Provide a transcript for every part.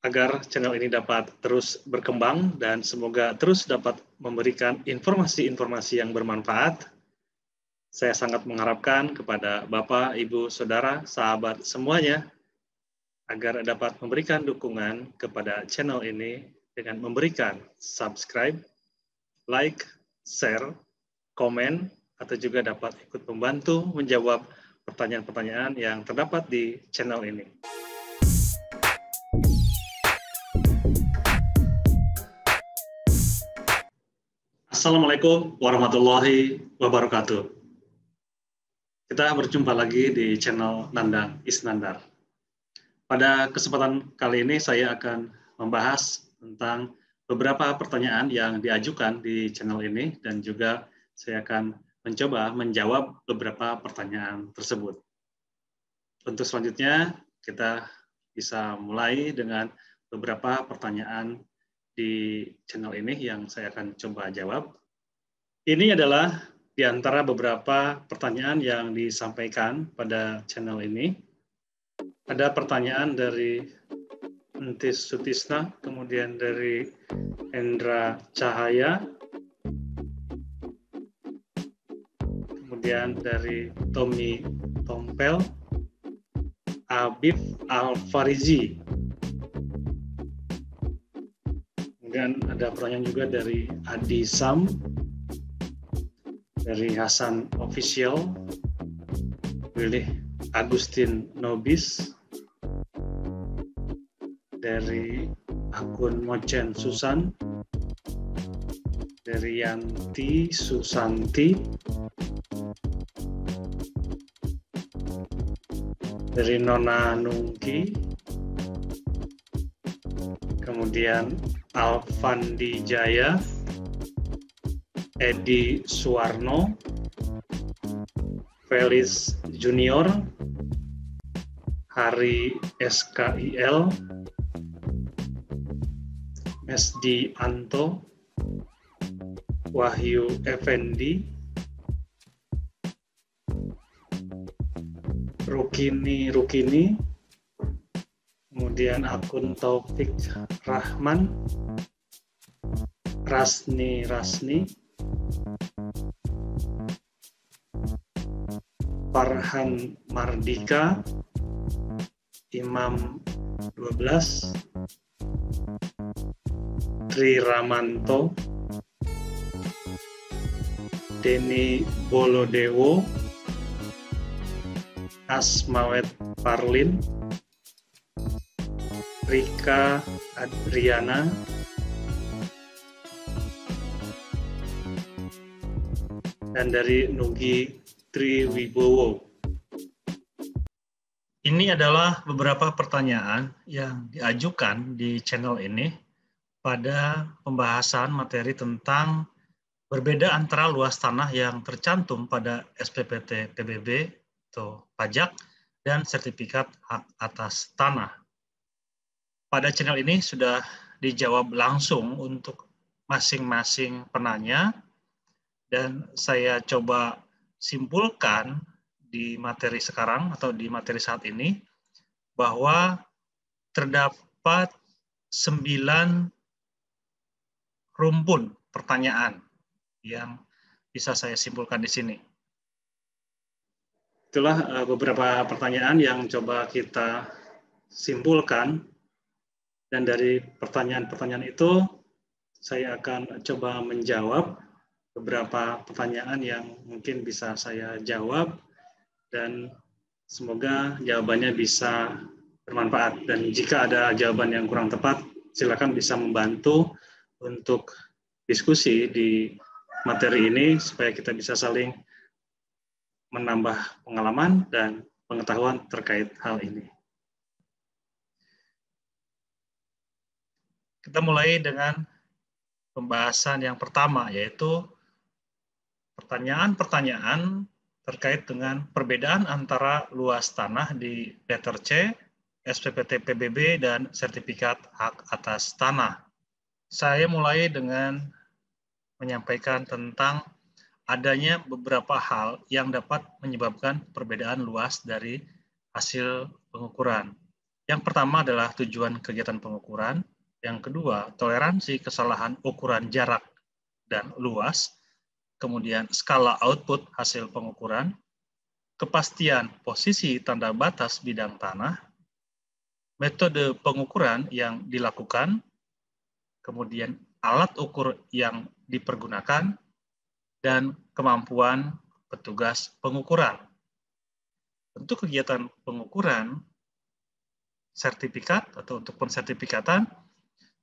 agar channel ini dapat terus berkembang dan semoga terus dapat memberikan informasi-informasi yang bermanfaat. Saya sangat mengharapkan kepada Bapak, Ibu, Saudara, sahabat semuanya agar dapat memberikan dukungan kepada channel ini dengan memberikan subscribe, like, share, komen, atau juga dapat ikut membantu menjawab pertanyaan-pertanyaan yang terdapat di channel ini. Assalamualaikum warahmatullahi wabarakatuh. Kita berjumpa lagi di channel Nandang Isnandar. Pada kesempatan kali ini saya akan membahas tentang beberapa pertanyaan yang diajukan di channel ini dan juga saya akan mencoba menjawab beberapa pertanyaan tersebut. Untuk selanjutnya kita bisa mulai dengan beberapa pertanyaan di channel ini yang saya akan coba jawab. Ini adalah di antara beberapa pertanyaan yang disampaikan pada channel ini. Ada pertanyaan dari Entis Sutisna, kemudian dari Hendra Cahaya, kemudian dari Tommy Tompel, Abib Al-Farizi. Kemudian ada pertanyaan juga dari Adi Sam, dari Hasan Official, Willy Agustin Nobis, dari akun Mocen Susan, dari Yanti Susanti, dari Nona Nungki, kemudian Alfandi Jaya, Edi Suwarno, Felis Junior, Hari SKIL, SD Anto, Wahyu Effendi, Rukini, kemudian akun Taufik Rahman, Rasni, Farhan Mardika, Imam 12, Tri Ramanto, Denny Bolodewo, Asmawet Parlin, Rika Adriana, dan dari Nugi Triwibowo. Ini adalah beberapa pertanyaan yang diajukan di channel ini pada pembahasan materi tentang berbeda antara luas tanah yang tercantum pada SPPT PBB atau pajak dan sertifikat hak atas tanah. Pada channel ini sudah dijawab langsung untuk masing-masing penanya dan saya coba simpulkan di materi sekarang atau di materi saat ini bahwa terdapat 9 rumpun pertanyaan yang bisa saya simpulkan di sini. Itulah beberapa pertanyaan yang coba kita simpulkan dan dari pertanyaan-pertanyaan itu saya akan coba menjawab beberapa pertanyaan yang mungkin bisa saya jawab dan semoga jawabannya bisa bermanfaat. Dan jika ada jawaban yang kurang tepat, silakan bisa membantu untuk diskusi di materi ini supaya kita bisa saling menambah pengalaman dan pengetahuan terkait hal ini. Kita mulai dengan pembahasan yang pertama, yaitu pertanyaan-pertanyaan terkait dengan perbedaan antara luas tanah di Letter C, SPPT PBB, dan sertifikat hak atas tanah. Saya mulai dengan menyampaikan tentang adanya beberapa hal yang dapat menyebabkan perbedaan luas dari hasil pengukuran. Yang pertama adalah tujuan kegiatan pengukuran, yang kedua toleransi kesalahan ukuran jarak dan luas, kemudian skala output hasil pengukuran, kepastian posisi tanda batas bidang tanah, metode pengukuran yang dilakukan, kemudian alat ukur yang dipergunakan, dan kemampuan petugas pengukuran. Untuk kegiatan pengukuran, sertifikat atau untuk pensertifikatan,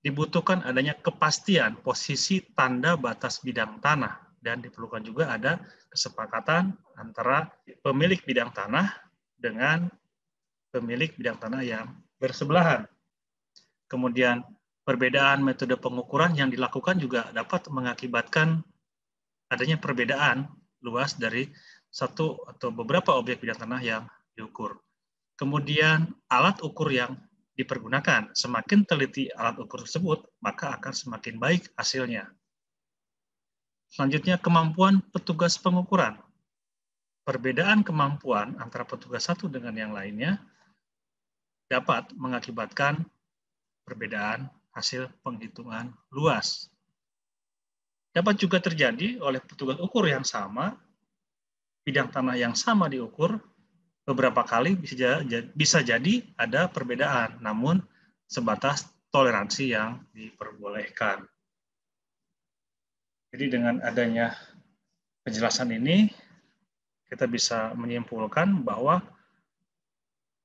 dibutuhkan adanya kepastian posisi tanda batas bidang tanah, dan diperlukan juga ada kesepakatan antara pemilik bidang tanah dengan pemilik bidang tanah yang bersebelahan. Kemudian perbedaan metode pengukuran yang dilakukan juga dapat mengakibatkan adanya perbedaan luas dari satu atau beberapa objek bidang tanah yang diukur. Kemudian alat ukur yang dipergunakan, semakin teliti alat ukur tersebut, maka akan semakin baik hasilnya. Selanjutnya, kemampuan petugas pengukuran. Perbedaan kemampuan antara petugas satu dengan yang lainnya dapat mengakibatkan perbedaan hasil penghitungan luas. Dapat juga terjadi oleh petugas ukur yang sama, bidang tanah yang sama diukur, beberapa kali bisa jadi ada perbedaan, namun sebatas toleransi yang diperbolehkan. Jadi dengan adanya penjelasan ini, kita bisa menyimpulkan bahwa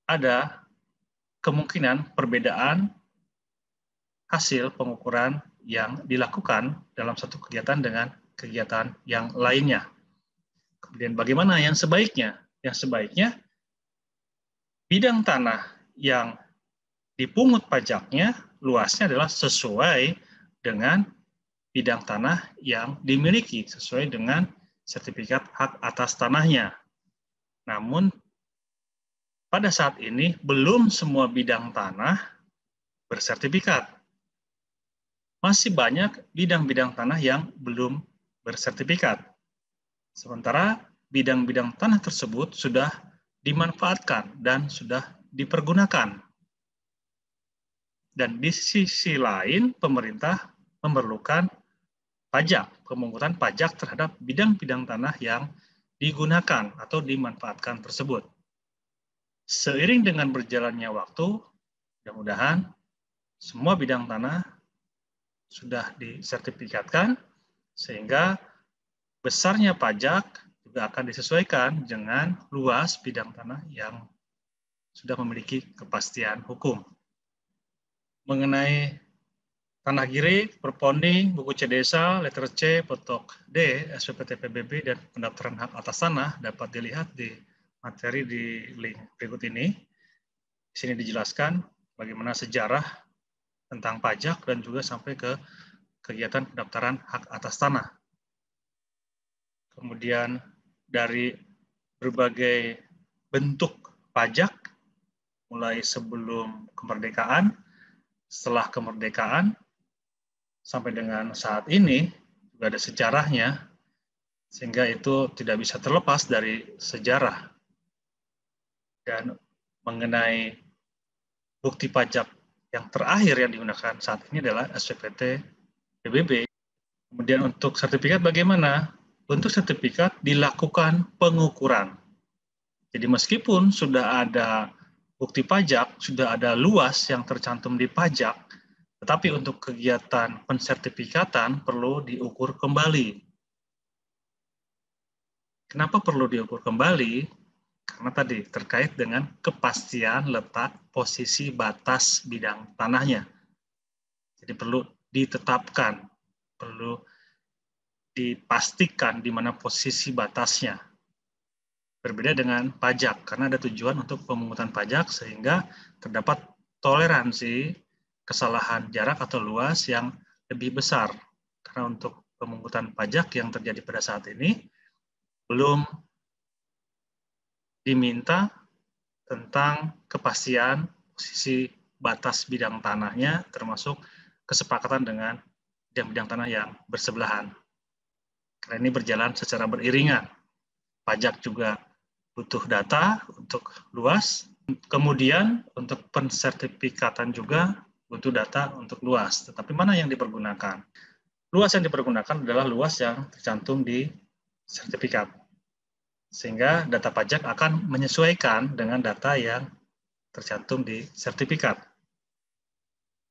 ada kemungkinan perbedaan hasil pengukuran yang dilakukan dalam satu kegiatan dengan kegiatan yang lainnya. Kemudian bagaimana yang sebaiknya? Yang sebaiknya bidang tanah yang dipungut pajaknya luasnya adalah sesuai dengan bidang tanah yang dimiliki, sesuai dengan sertifikat hak atas tanahnya. Namun pada saat ini belum semua bidang tanah bersertifikat. Masih banyak bidang-bidang tanah yang belum bersertifikat. Sementara bidang-bidang tanah tersebut sudah dimanfaatkan dan sudah dipergunakan. Dan di sisi lain, pemerintah memerlukan pajak, pemungutan pajak terhadap bidang-bidang tanah yang digunakan atau dimanfaatkan tersebut. Seiring dengan berjalannya waktu, mudah-mudahan semua bidang tanah sudah disertifikatkan, sehingga besarnya pajak juga akan disesuaikan dengan luas bidang tanah yang sudah memiliki kepastian hukum. Mengenai tanah giri, perponding, buku C desa, letter C, petok D, SPPT PBB, dan pendaftaran hak atas tanah dapat dilihat di materi di link berikut ini. Di sini dijelaskan bagaimana sejarah tentang pajak dan juga sampai ke kegiatan pendaftaran hak atas tanah. Kemudian dari berbagai bentuk pajak, mulai sebelum kemerdekaan, setelah kemerdekaan, sampai dengan saat ini, juga ada sejarahnya, sehingga itu tidak bisa terlepas dari sejarah. Dan mengenai bukti pajak yang terakhir yang digunakan saat ini adalah SPPT PBB. Kemudian untuk sertifikat bagaimana? Untuk sertifikat dilakukan pengukuran. Jadi meskipun sudah ada bukti pajak, sudah ada luas yang tercantum di pajak, tetapi untuk kegiatan pensertifikatan perlu diukur kembali. Kenapa perlu diukur kembali? Karena tadi terkait dengan kepastian letak posisi batas bidang tanahnya. Jadi perlu ditetapkan, perlu dipastikan di mana posisi batasnya. Berbeda dengan pajak, karena ada tujuan untuk pemungutan pajak sehingga terdapat toleransi kesalahan jarak atau luas yang lebih besar. Karena untuk pemungutan pajak yang terjadi pada saat ini belum diminta tentang kepastian posisi batas bidang tanahnya, termasuk kesepakatan dengan bidang-bidang tanah yang bersebelahan. Karena ini berjalan secara beriringan. Pajak juga butuh data untuk luas, Kemudian untuk pensertifikatan juga butuh data untuk luas. Tetapi mana yang dipergunakan? Luas yang dipergunakan adalah luas yang tercantum di sertifikat. Sehingga data pajak akan menyesuaikan dengan data yang tercantum di sertifikat.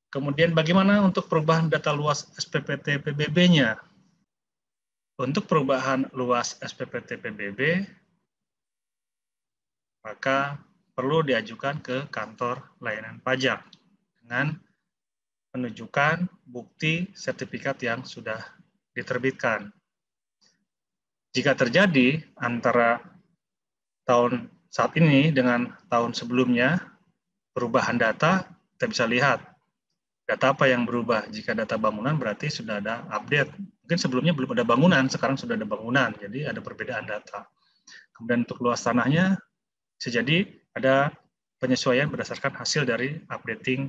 Kemudian bagaimana untuk perubahan data luas SPPT PBB-nya? Untuk perubahan luas SPPT PBB, maka perlu diajukan ke kantor layanan pajak dengan menunjukkan bukti sertifikat yang sudah diterbitkan. Jika terjadi antara tahun saat ini dengan tahun sebelumnya, perubahan data, kita bisa lihat data apa yang berubah. Jika data bangunan berarti sudah ada update. Mungkin sebelumnya belum ada bangunan, sekarang sudah ada bangunan, jadi ada perbedaan data. Kemudian untuk luas tanahnya, bisa jadi ada penyesuaian berdasarkan hasil dari updating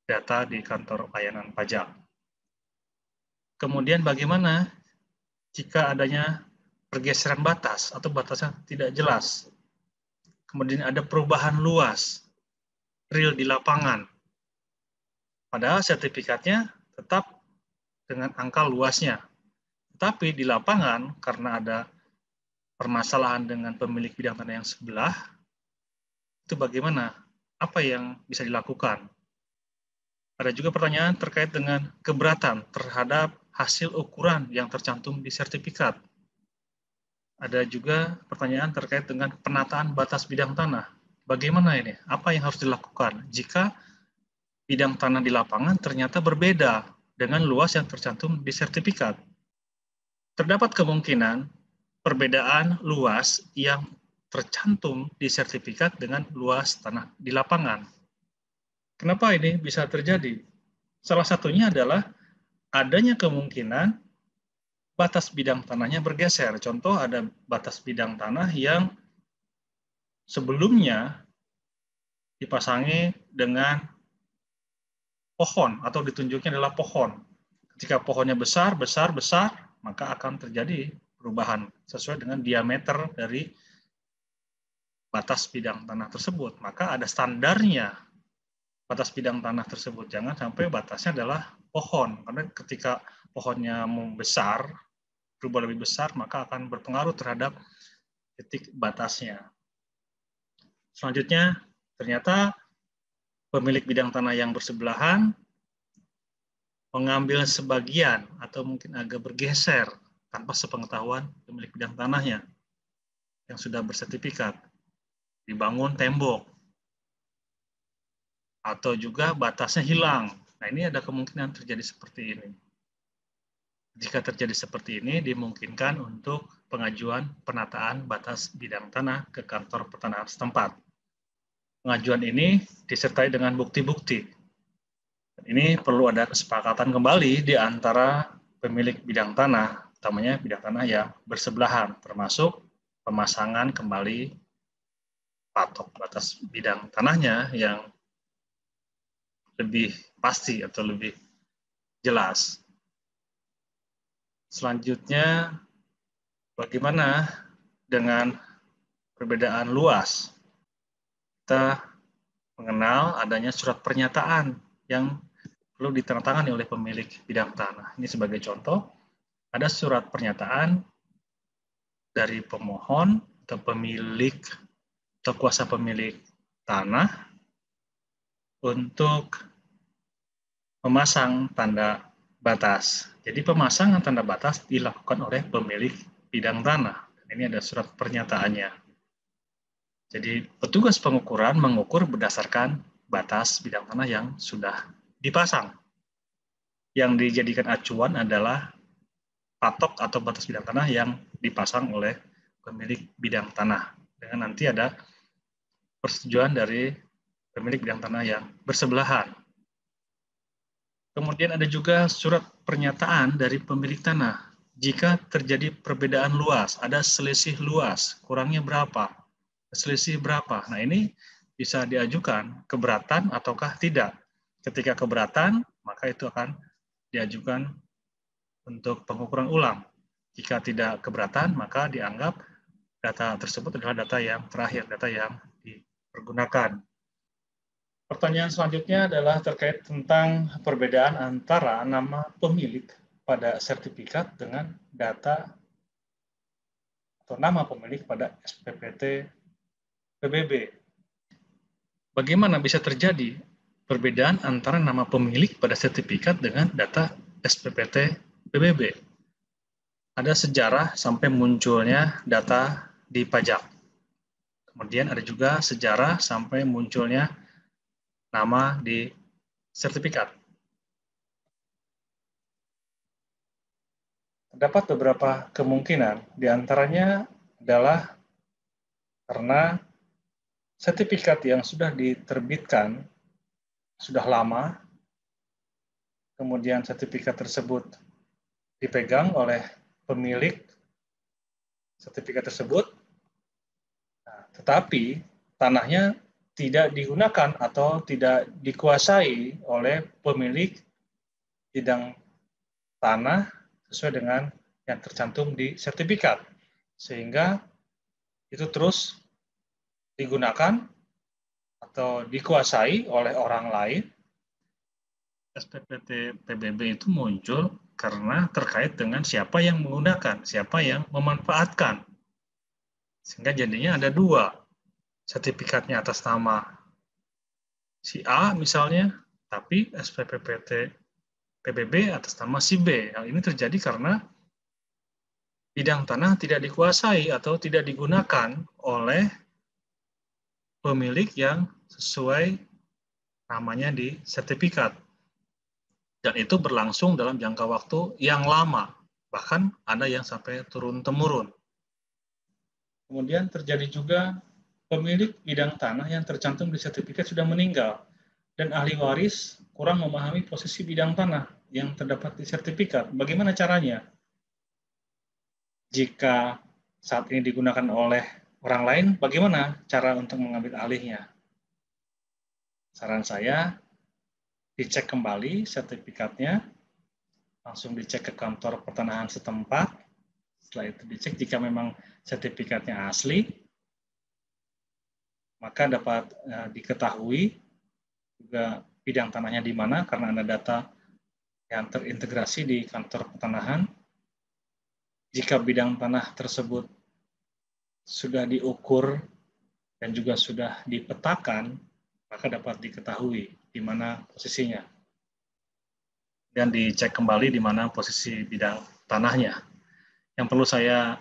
data di kantor layanan pajak. Kemudian bagaimana jika adanya pergeseran batas atau batasnya tidak jelas? Kemudian ada perubahan luas, real di lapangan. Padahal sertifikatnya tetap dengan angka luasnya. Tetapi di lapangan, karena ada permasalahan dengan pemilik bidang tanah yang sebelah, itu bagaimana? Apa yang bisa dilakukan? Ada juga pertanyaan terkait dengan keberatan terhadap hasil ukuran yang tercantum di sertifikat. Ada juga pertanyaan terkait dengan penataan batas bidang tanah. Bagaimana ini? Apa yang harus dilakukan jika bidang tanah di lapangan ternyata berbeda dengan luas yang tercantum di sertifikat? Terdapat kemungkinan perbedaan luas yang tercantum di sertifikat dengan luas tanah di lapangan. Kenapa ini bisa terjadi? Salah satunya adalah adanya kemungkinan batas bidang tanahnya bergeser. Contoh ada batas bidang tanah yang sebelumnya dipasangi dengan pohon atau ditunjuknya adalah pohon. Jika pohonnya besar, maka akan terjadi perubahan sesuai dengan diameter dari batas bidang tanah tersebut. Maka ada standarnya batas bidang tanah tersebut. Jangan sampai batasnya adalah pohon. Karena ketika pohonnya membesar, berubah lebih besar, maka akan berpengaruh terhadap titik batasnya. Selanjutnya, ternyata pemilik bidang tanah yang bersebelahan mengambil sebagian atau mungkin agak bergeser tanpa sepengetahuan pemilik bidang tanahnya yang sudah bersertifikat. Dibangun tembok atau juga batasnya hilang. Nah, ini ada kemungkinan terjadi seperti ini. Jika terjadi seperti ini, dimungkinkan untuk pengajuan penataan batas bidang tanah ke kantor pertanahan setempat. Pengajuan ini disertai dengan bukti-bukti. Ini perlu ada kesepakatan kembali di antara pemilik bidang tanah, utamanya bidang tanah yang bersebelahan, termasuk pemasangan kembali patok batas bidang tanahnya yang lebih pasti atau lebih jelas. Selanjutnya, bagaimana dengan perbedaan luas? Kita mengenal adanya surat pernyataan yang perlu ditandatangani oleh pemilik bidang tanah. Ini sebagai contoh, ada surat pernyataan dari pemohon atau pemilik atau kuasa pemilik tanah untuk memasang tanda batas. Jadi pemasangan tanda batas dilakukan oleh pemilik bidang tanah. Ini ada surat pernyataannya. Jadi petugas pengukuran mengukur berdasarkan batas bidang tanah yang sudah dipasang. Yang dijadikan acuan adalah patok atau batas bidang tanah yang dipasang oleh pemilik bidang tanah. Dengan nanti ada persetujuan dari pemilik bidang tanah yang bersebelahan. Kemudian ada juga surat pernyataan dari pemilik tanah. Jika terjadi perbedaan luas, ada selisih luas, kurangnya berapa, selisih berapa. Nah, ini bisa diajukan keberatan ataukah tidak. Ketika keberatan, maka itu akan diajukan untuk pengukuran ulang. Jika tidak keberatan, maka dianggap data tersebut adalah data yang terakhir, data yang dipergunakan. Pertanyaan selanjutnya adalah terkait tentang perbedaan antara nama pemilik pada sertifikat dengan data atau nama pemilik pada SPPT PBB. Bagaimana bisa terjadi perbedaan antara nama pemilik pada sertifikat dengan data SPPT PBB? Ada sejarah sampai munculnya data di pajak. Kemudian ada juga sejarah sampai munculnya nama di sertifikat. Terdapat beberapa kemungkinan, diantaranya adalah karena sertifikat yang sudah diterbitkan sudah lama, kemudian sertifikat tersebut dipegang oleh pemilik sertifikat tersebut, tetapi tanahnya tidak digunakan atau tidak dikuasai oleh pemilik bidang tanah sesuai dengan yang tercantum di sertifikat, sehingga itu terus digunakan atau dikuasai oleh orang lain. SPPT PBB itu muncul karena terkait dengan siapa yang menggunakan, siapa yang memanfaatkan. Sehingga jadinya ada dua, sertifikatnya atas nama si A misalnya, tapi SPPT PBB atas nama si B. Hal ini terjadi karena bidang tanah tidak dikuasai atau tidak digunakan oleh pemilik yang sesuai namanya di sertifikat. Dan itu berlangsung dalam jangka waktu yang lama, bahkan ada yang sampai turun-temurun. Kemudian terjadi juga pemilik bidang tanah yang tercantum di sertifikat sudah meninggal, dan ahli waris kurang memahami posisi bidang tanah yang terdapat di sertifikat. Bagaimana caranya? Jika saat ini digunakan oleh orang lain, bagaimana cara untuk mengambil alihnya? Saran saya, dicek kembali sertifikatnya, langsung dicek ke kantor pertanahan setempat. Setelah itu dicek jika memang sertifikatnya asli, maka dapat diketahui juga bidang tanahnya di mana karena ada data yang terintegrasi di kantor pertanahan. Jika bidang tanah tersebut sudah diukur dan juga sudah dipetakan, maka dapat diketahui di mana posisinya. Dan dicek kembali di mana posisi bidang tanahnya. Yang perlu saya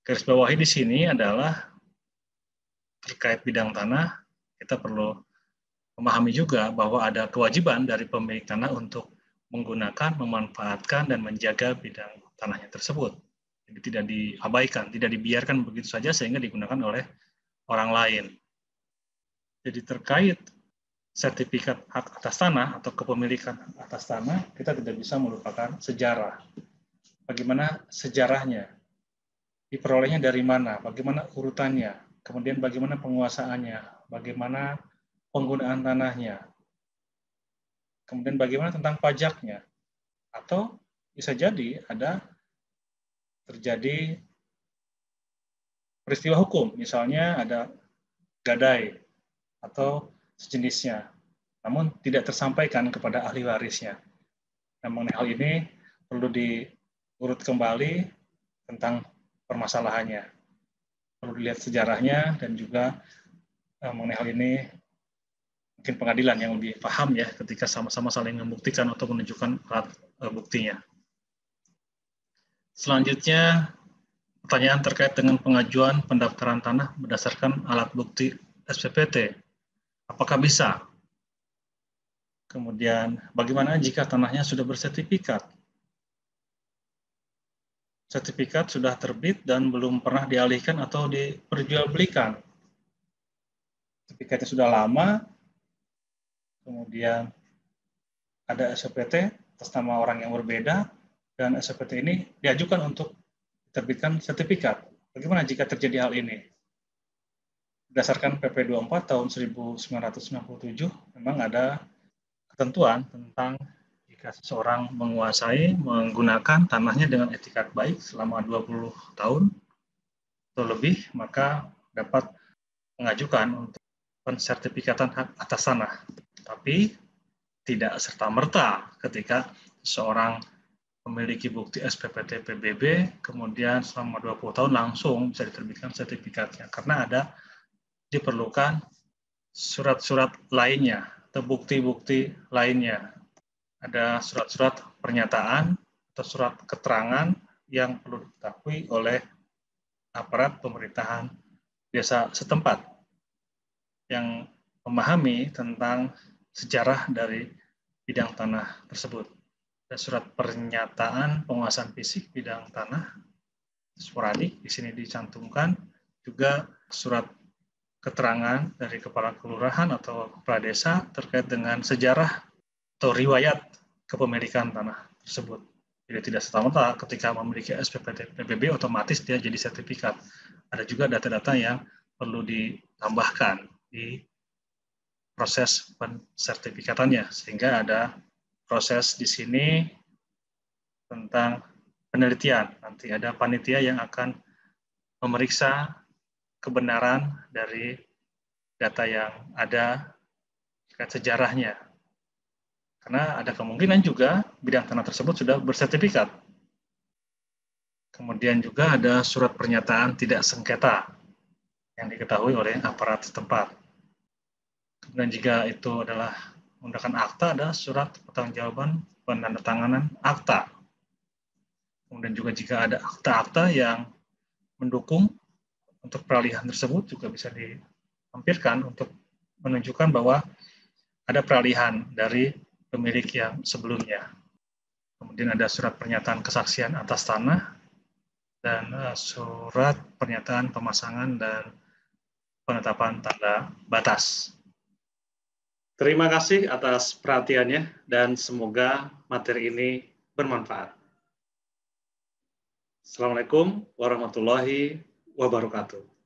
garis bawahi di sini adalah terkait bidang tanah, kita perlu memahami juga bahwa ada kewajiban dari pemilik tanah untuk menggunakan, memanfaatkan, dan menjaga bidang tanahnya tersebut. Jadi tidak diabaikan, tidak dibiarkan begitu saja sehingga digunakan oleh orang lain. Jadi terkait sertifikat hak atas tanah atau kepemilikan atas tanah, kita tidak bisa melupakan sejarah. Bagaimana sejarahnya? Diperolehnya dari mana? Bagaimana urutannya? Kemudian bagaimana penguasaannya? Bagaimana penggunaan tanahnya? Kemudian bagaimana tentang pajaknya? Atau bisa jadi ada terjadi peristiwa hukum, misalnya ada gadai atau sejenisnya, namun tidak tersampaikan kepada ahli warisnya. Namun hal ini perlu diurut kembali tentang permasalahannya. Perlu dilihat sejarahnya dan juga mengenai hal ini mungkin pengadilan yang lebih paham ya ketika sama-sama saling membuktikan atau menunjukkan alat buktinya. Selanjutnya, pertanyaan terkait dengan pengajuan pendaftaran tanah berdasarkan alat bukti SPPT. Apakah bisa? Kemudian, bagaimana jika tanahnya sudah bersertifikat? Sertifikat sudah terbit dan belum pernah dialihkan atau diperjualbelikan. Sertifikatnya sudah lama, kemudian ada SPT atas nama orang yang berbeda, dan SPT ini diajukan untuk diterbitkan sertifikat. Bagaimana jika terjadi hal ini? Berdasarkan PP 24 tahun 1997, memang ada ketentuan tentang jika seseorang menguasai, menggunakan tanahnya dengan etikat baik selama 20 tahun atau lebih, maka dapat mengajukan untuk pensertifikatan hak atas tanah. Tapi tidak serta-merta ketika seseorang memiliki bukti SPPT PBB, kemudian selama 20 tahun langsung bisa diterbitkan sertifikatnya. Karena diperlukan surat-surat lainnya atau bukti-bukti lainnya. Ada surat-surat pernyataan atau surat keterangan yang perlu diketahui oleh aparat pemerintahan desa setempat yang memahami tentang sejarah dari bidang tanah tersebut. Ada surat pernyataan penguasaan fisik bidang tanah sporadik di sini dicantumkan, juga surat keterangan dari kepala kelurahan atau kepala desa terkait dengan sejarah atau riwayat kepemilikan tanah tersebut. Jadi tidak serta-merta ketika memiliki SPPT PBB otomatis dia jadi sertifikat. Ada juga data-data yang perlu ditambahkan di proses pensertifikatannya, sehingga ada proses di sini tentang penelitian. Nanti ada panitia yang akan memeriksa kebenaran dari data yang ada terkait sejarahnya. Karena ada kemungkinan juga bidang tanah tersebut sudah bersertifikat. Kemudian juga ada surat pernyataan tidak sengketa yang diketahui oleh aparat setempat. Kemudian jika itu adalah menggunakan akta, ada surat pertanggungjawaban penandatanganan akta. Kemudian juga jika ada akta-akta yang mendukung untuk peralihan tersebut juga bisa dilampirkan untuk menunjukkan bahwa ada peralihan dari pemilik yang sebelumnya. Kemudian ada surat pernyataan kesaksian atas tanah dan surat pernyataan pemasangan dan penetapan tanda batas. Terima kasih atas perhatiannya dan semoga materi ini bermanfaat. Assalamualaikum warahmatullahi wabarakatuh.